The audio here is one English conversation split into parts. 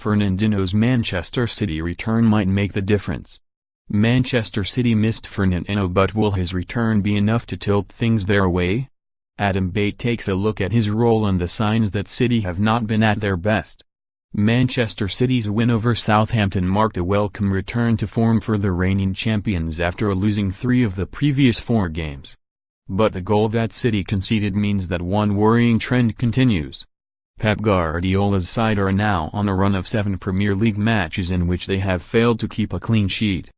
Fernandinho's Manchester City return might make the difference. Manchester City missed Fernandinho, but will his return be enough to tilt things their way? Adam Bate takes a look at his role and the signs that City have not been at their best. Manchester City's win over Southampton marked a welcome return to form for the reigning champions after losing 3 of the previous 4 games. But the goal that City conceded means that one worrying trend continues. Pep Guardiola's side are now on a run of 7 Premier League matches in which they have failed to keep a clean sheet.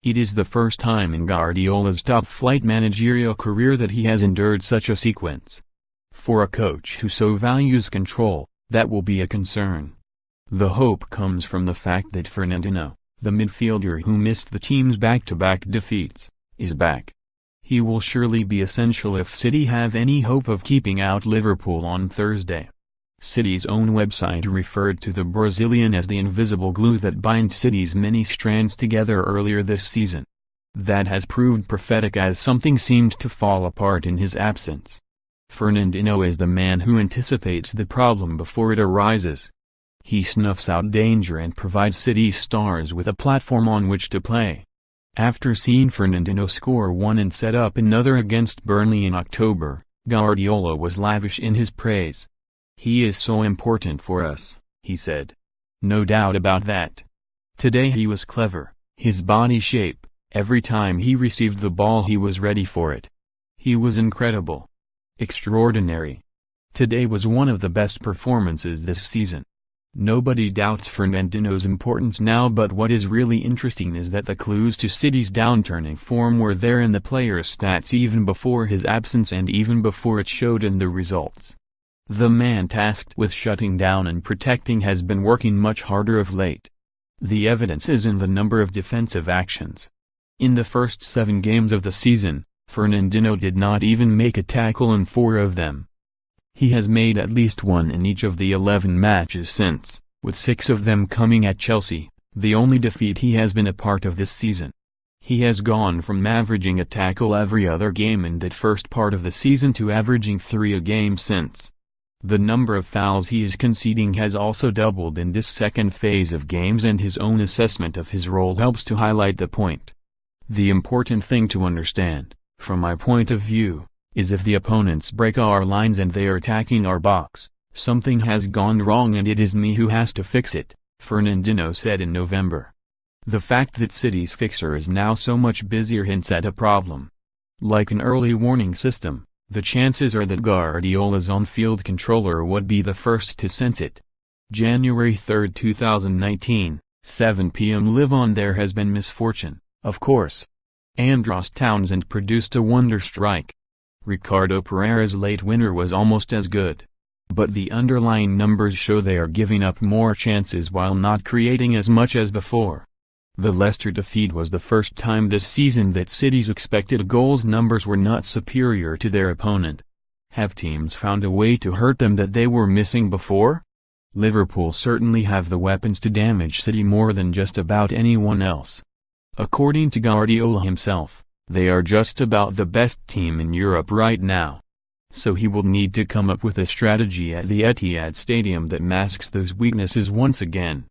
It is the first time in Guardiola's top-flight managerial career that he has endured such a sequence. For a coach who so values control, that will be a concern. The hope comes from the fact that Fernandinho, the midfielder who missed the team's back-to-back defeats, is back. He will surely be essential if City have any hope of keeping out Liverpool on Thursday. City's own website referred to the Brazilian as the invisible glue that binds City's many strands together earlier this season. That has proved prophetic as something seemed to fall apart in his absence. Fernandinho is the man who anticipates the problem before it arises. He snuffs out danger and provides City's stars with a platform on which to play. After seeing Fernandinho score 1 and set up another against Burnley in October, Guardiola was lavish in his praise. "He is so important for us," he said. "No doubt about that. Today he was clever, his body shape, every time he received the ball he was ready for it. He was incredible. Extraordinary. Today was one of the best performances this season." Nobody doubts Fernandinho's importance now, but what is really interesting is that the clues to City's downturning form were there in the player's stats even before his absence and even before it showed in the results. The man tasked with shutting down and protecting has been working much harder of late. The evidence is in the number of defensive actions. In the first 7 games of the season, Fernandinho did not even make a tackle in 4 of them. He has made at least 1 in each of the 11 matches since, with 6 of them coming at Chelsea, the only defeat he has been a part of this season. He has gone from averaging a tackle every other game in that first part of the season to averaging 3 a game since. The number of fouls he is conceding has also doubled in this second phase of games, and his own assessment of his role helps to highlight the point. The important thing to understand, from my point of view, is if the opponents break our lines and they are attacking our box, something has gone wrong and it is me who has to fix it, Fernandinho said in November. The fact that City's fixer is now so much busier hints at a problem. Like an early warning system, the chances are that Guardiola's on-field controller would be the first to sense it. January 3, 2019, 7 p.m. Live on. There has been misfortune, of course. Andros Townsend produced a wonder strike. Ricardo Pereira's late winner was almost as good. But the underlying numbers show they are giving up more chances while not creating as much as before. The Leicester defeat was the first time this season that City's expected goals numbers were not superior to their opponent. Have teams found a way to hurt them that they were missing before? Liverpool certainly have the weapons to damage City more than just about anyone else. According to Guardiola himself, they are just about the best team in Europe right now. So he will need to come up with a strategy at the Etihad Stadium that masks those weaknesses once again.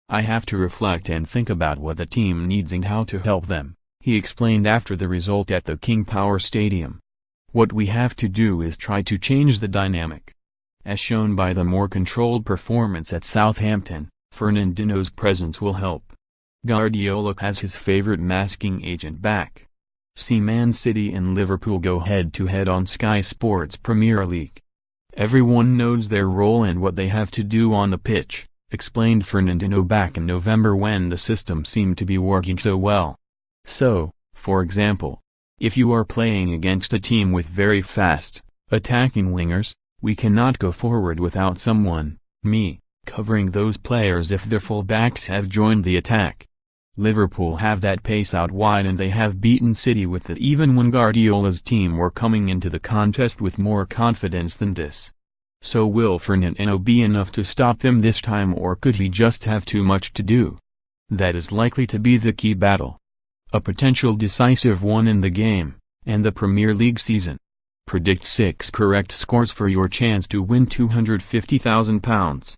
"I have to reflect and think about what the team needs and how to help them," he explained after the result at the King Power Stadium. "What we have to do is try to change the dynamic." As shown by the more controlled performance at Southampton, Fernandinho's presence will help. Guardiola has his favorite masking agent back. See Man City and Liverpool go head-to-head on Sky Sports Premier League. "Everyone knows their role and what they have to do on the pitch," explained Fernandinho back in November when the system seemed to be working so well. So, for example, if you are playing against a team with very fast, attacking wingers, we cannot go forward without someone, me, covering those players if their full-backs have joined the attack. Liverpool have that pace out wide and they have beaten City with it even when Guardiola's team were coming into the contest with more confidence than this. So will Fernandinho be enough to stop them this time, or could he just have too much to do? That is likely to be the key battle. A potential decisive one in the game, and the Premier League season. Predict 6 correct scores for your chance to win £250,000.